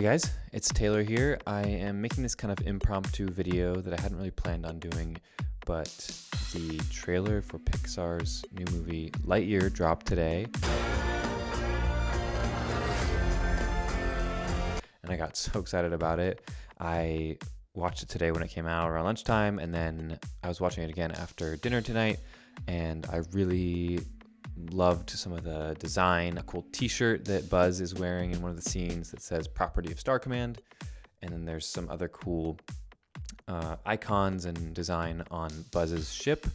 Hey guys, it's Taylor here. I am making this kind of impromptu video that I hadn't really planned on doing, but the trailer for Pixar's new movie Lightyear dropped today. And I got so excited about it. I watched it today when it came out around lunchtime, and then I was watching it again after dinner tonight, and I really loved some of the design. A cool t-shirt that Buzz is wearing in one of the scenes that says Property of Star Command, and then there's some other cool icons and design on Buzz's ship.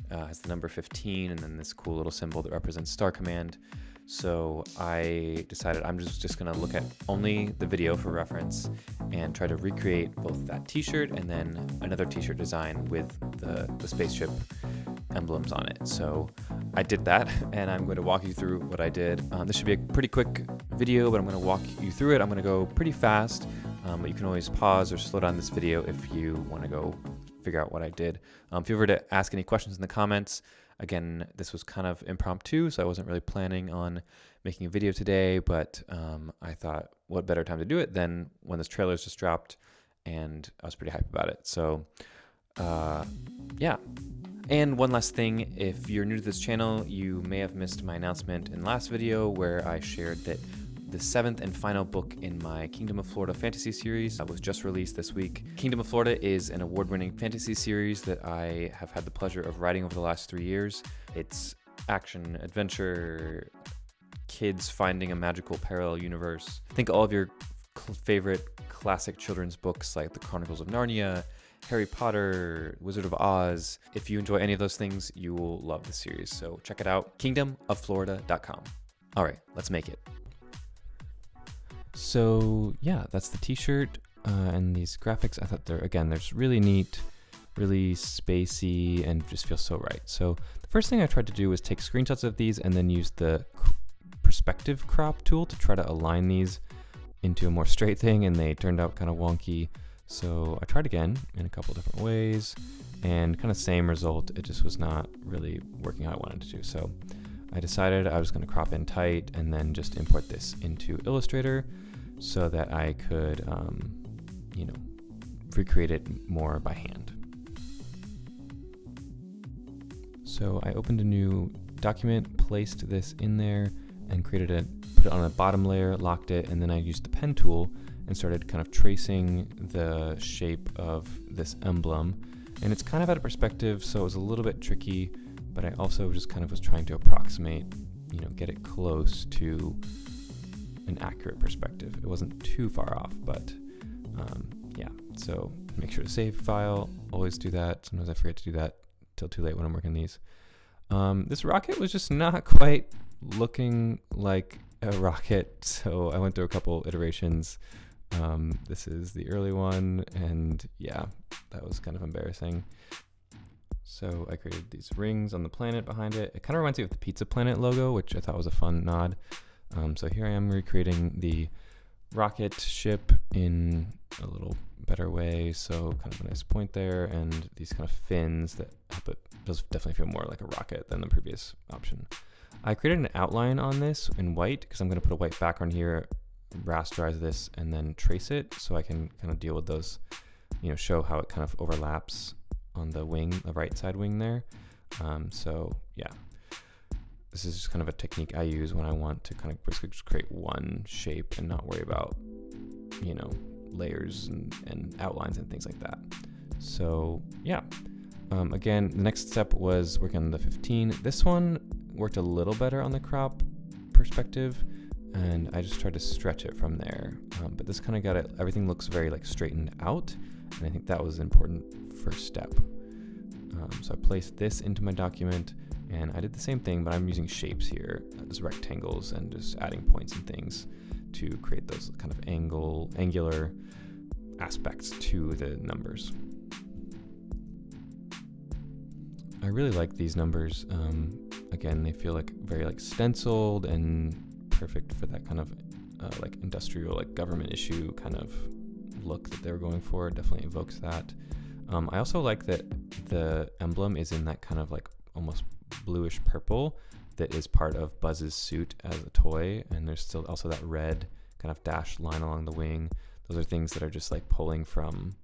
Has the number 15 and then this cool little symbol that represents Star Command. So I decided I'm just going to look at only the video for reference and try to recreate both that t-shirt and then another t-shirt design with the spaceship emblems on it. So I did that, and I'm going to walk you through what I did. This should be a pretty quick video, but I'm going to walk you through it. I'm going to go pretty fast, but you can always pause or slow down this video if you want to go figure out what I did. Feel free to ask any questions in the comments. Again, this was kind of impromptu, so I wasn't really planning on making a video today, but I thought what better time to do it than when this trailer's just dropped, and I was pretty hyped about it. So yeah. And one last thing, if you're new to this channel, you may have missed my announcement in the last video where I shared that the 7th and final book in my Kingdom of Florida fantasy series was just released this week. Kingdom of Florida is an award-winning fantasy series that I have had the pleasure of writing over the last 3 years. It's action, adventure, kids finding a magical parallel universe. Think all of your favorite classic children's books like The Chronicles of Narnia, Harry Potter, Wizard of Oz. If you enjoy any of those things, you will love the series. So check it out, kingdomofflorida.com. All right, let's make it. So yeah, that's the t-shirt and these graphics. I thought they're just really neat, really spacey, and just feel so right. So the first thing I tried to do was take screenshots of these and then use the perspective crop tool to try to align these into a more straight thing, and they turned out kind of wonky. So I tried again in a couple different ways, and kind of same result. It just was not really working how I wanted to do. So I decided I was going to crop in tight and then just import this into Illustrator so that I could, recreate it more by hand. So I opened a new document, placed this in there, and put it on a bottom layer, locked it, and then I used the pen tool and started kind of tracing the shape of this emblem. And it's kind of out of perspective, so it was a little bit tricky, but I also just kind of was trying to approximate, get it close to an accurate perspective. It wasn't too far off, but yeah. So make sure to save file, always do that. Sometimes I forget to do that till too late when I'm working these. This rocket was just not quite looking like a rocket, so I went through a couple iterations. This is the early one, and yeah, that was kind of embarrassing. So I created these rings on the planet behind it. It kind of reminds me of the Pizza Planet logo, which I thought was a fun nod. So here I am recreating the rocket ship in a little better way. So kind of a nice point there, and these kind of fins that help it does definitely feel more like a rocket than the previous option. I created an outline on this in white because I'm going to put a white background here, rasterize this, and then trace it so I can kind of deal with those, show how it kind of overlaps on the wing, the right side wing there. So yeah, this is just kind of a technique I use when I want to kind of basically just create one shape and not worry about, layers and outlines and things like that. So yeah, again, the next step was working on the 15. This one worked a little better on the crop perspective, and I just tried to stretch it from there. But this kind of got it, everything looks very straightened out, and I think that was an important first step. So I placed this into my document, and I did the same thing, but I'm using shapes here as rectangles and just adding points and things to create those kind of angular aspects to the numbers. I really like these numbers. Again, they feel very stenciled and perfect for that kind of industrial government issue kind of look that they were going for. It definitely evokes that. I also like that the emblem is in that kind of almost bluish purple that is part of Buzz's suit as a toy, and there's still also that red kind kind of dashed line along the wing. Those are things that are just like pulling from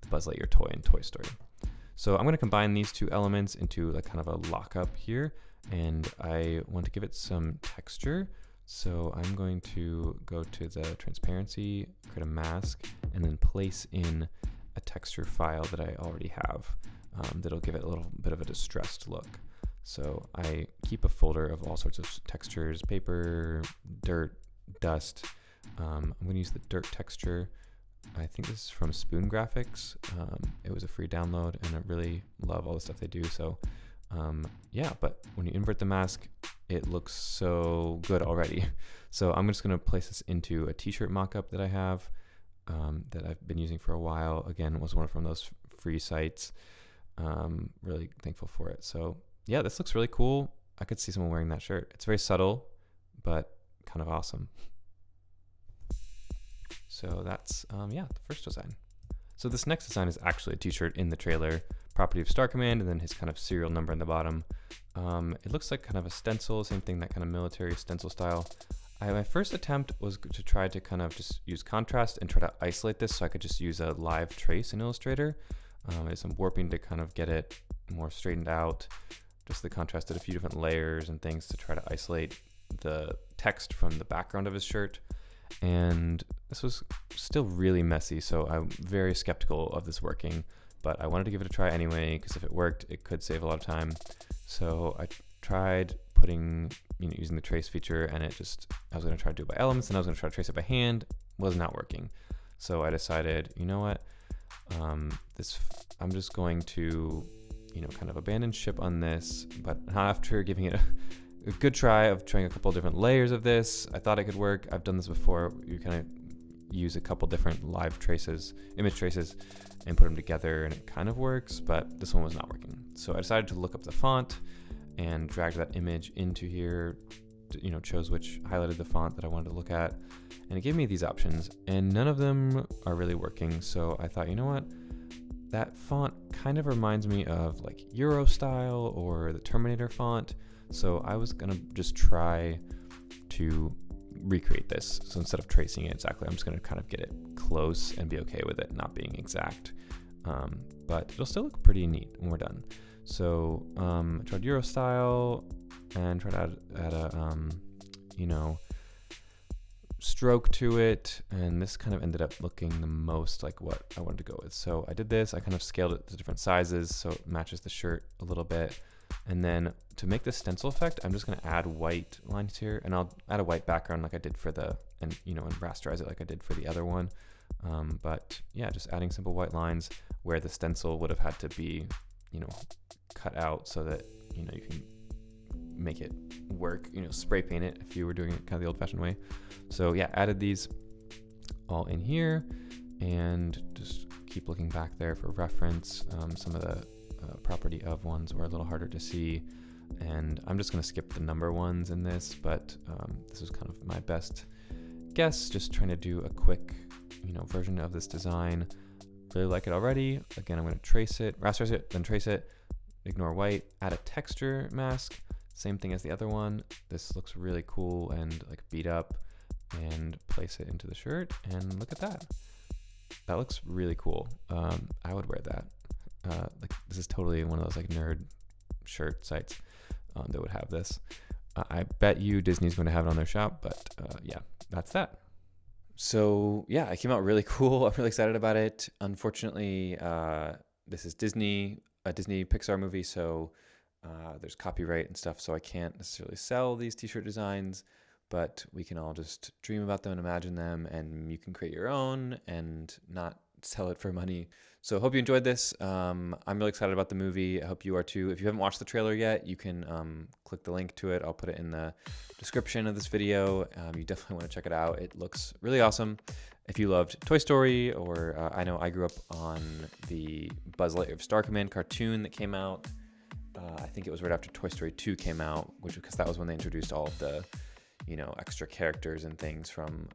the Buzz Lightyear toy in Toy Story. So I'm going to combine these two elements into like kind of a lockup here, and I want to give it some texture. So I'm going to go to the transparency, create a mask, and then place in a texture file that I already have that'll give it a little bit of a distressed look. So I keep a folder of all sorts of textures, paper, dirt, dust. I'm going to use the dirt texture. I think this is from Spoon Graphics. It was a free download, and I really love all the stuff they do. So yeah, but when you invert the mask, it looks so good already. So I'm just going to place this into a t-shirt mockup that I have that I've been using for a while. Again, it was one from those free sites. Really thankful for it. So yeah, this looks really cool. I could see someone wearing that shirt. It's very subtle, but kind of awesome. So that's, yeah, the first design. So this next design is actually a t-shirt in the trailer, property of Star Command, and then his kind of serial number in the bottom. It looks like kind of a stencil, same thing, that kind of military stencil style. My first attempt was to try to kind of just use contrast and try to isolate this so I could just use a live trace in Illustrator. I did some warping to kind of get it more straightened out. Just the contrast did a few different layers and things to try to isolate the text from the background of his shirt. And this was still really messy, so I'm very skeptical of this working, but I wanted to give it a try anyway, because if it worked, it could save a lot of time. So I tried using the trace feature, and I was going to try to do it by elements, and I was going to try to trace it by hand. Was not working. So I decided, you know what, I'm just going to, kind of abandon ship on this, but not after giving it a good try of trying a couple different layers of this. I thought it could work. I've done this before. You kind of use a couple different live traces, image traces, and put them together, and it kind of works, but this one was not working. So I decided to look up the font and dragged that image into here, chose which highlighted the font that I wanted to look at, and it gave me these options, and none of them are really working. So I thought, you know what? That font kind of reminds me of like Euro style or the Terminator font. So I was going to just try to recreate this. So instead of tracing it exactly, I'm just going to kind of get it close and be okay with it not being exact. But it'll still look pretty neat when we're done. So I tried Euro style and tried to add a, stroke to it. And this kind of ended up looking the most like what I wanted to go with. So I did this. I kind of scaled it to different sizes so it matches the shirt a little bit. And then to make the stencil effect, I'm just going to add white lines here, and I'll add a white background like I did for and rasterize it like I did for the other one. But yeah, just adding simple white lines where the stencil would have had to be, cut out so that, you can make it work, spray paint it if you were doing it kind of the old fashioned way. So yeah, added these all in here and just keep looking back there for reference. Some of the property of ones were a little harder to see, and I'm just going to skip the number ones in this, but this was kind of my best guess, just trying to do a quick version of this design. Really like it already. Again, I'm going to trace it, rasterize it, then trace it, ignore white, add a texture mask, same thing as the other one. This looks really cool and like beat up, and place it into the shirt, and look at that. That looks really cool. I would wear that. Like this is totally one of those like nerd shirt sites that would have this. I bet you Disney's going to have it on their shop, but yeah, that's that. So yeah, it came out really cool. I'm really excited about it. Unfortunately, this is a Disney Pixar movie, so there's copyright and stuff, so I can't necessarily sell these t-shirt designs, but we can all just dream about them and imagine them, and you can create your own and not sell it for money. So I hope you enjoyed this. I'm really excited about the movie. I hope you are too. If you haven't watched the trailer yet, you can click the link to it. I'll put it in the description of this video. You definitely want to check it out. It looks really awesome. If you loved Toy Story, or I know I grew up on the Buzz Lightyear Star Command cartoon that came out. I think it was right after Toy Story 2 came out, because that was when they introduced all of the extra characters and things from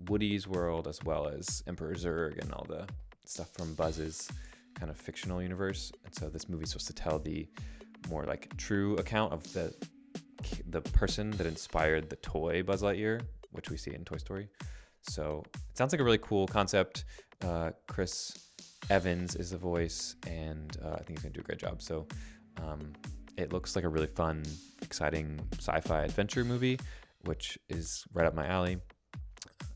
Woody's world, as well as Emperor Zurg and all the stuff from Buzz's kind of fictional universe. And so this movie's supposed to tell the more like true account of the person that inspired the toy Buzz Lightyear, which we see in Toy Story. So it sounds like a really cool concept. Chris Evans is the voice, and I think he's gonna do a great job. So it looks like a really fun, exciting sci-fi adventure movie, which is right up my alley.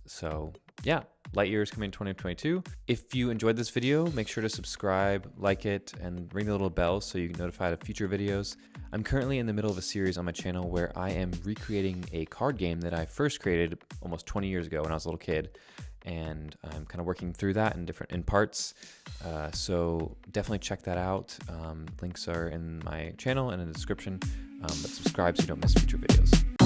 So yeah, Lightyear is coming in 2022. If you enjoyed this video, make sure to subscribe, like it, and ring the little bell so you get notified of future videos. I'm currently in the middle of a series on my channel where I am recreating a card game that I first created almost 20 years ago when I was a little kid. And I'm kind of working through that in parts. So definitely check that out. Links are in my channel and in the description. But subscribe so you don't miss future videos.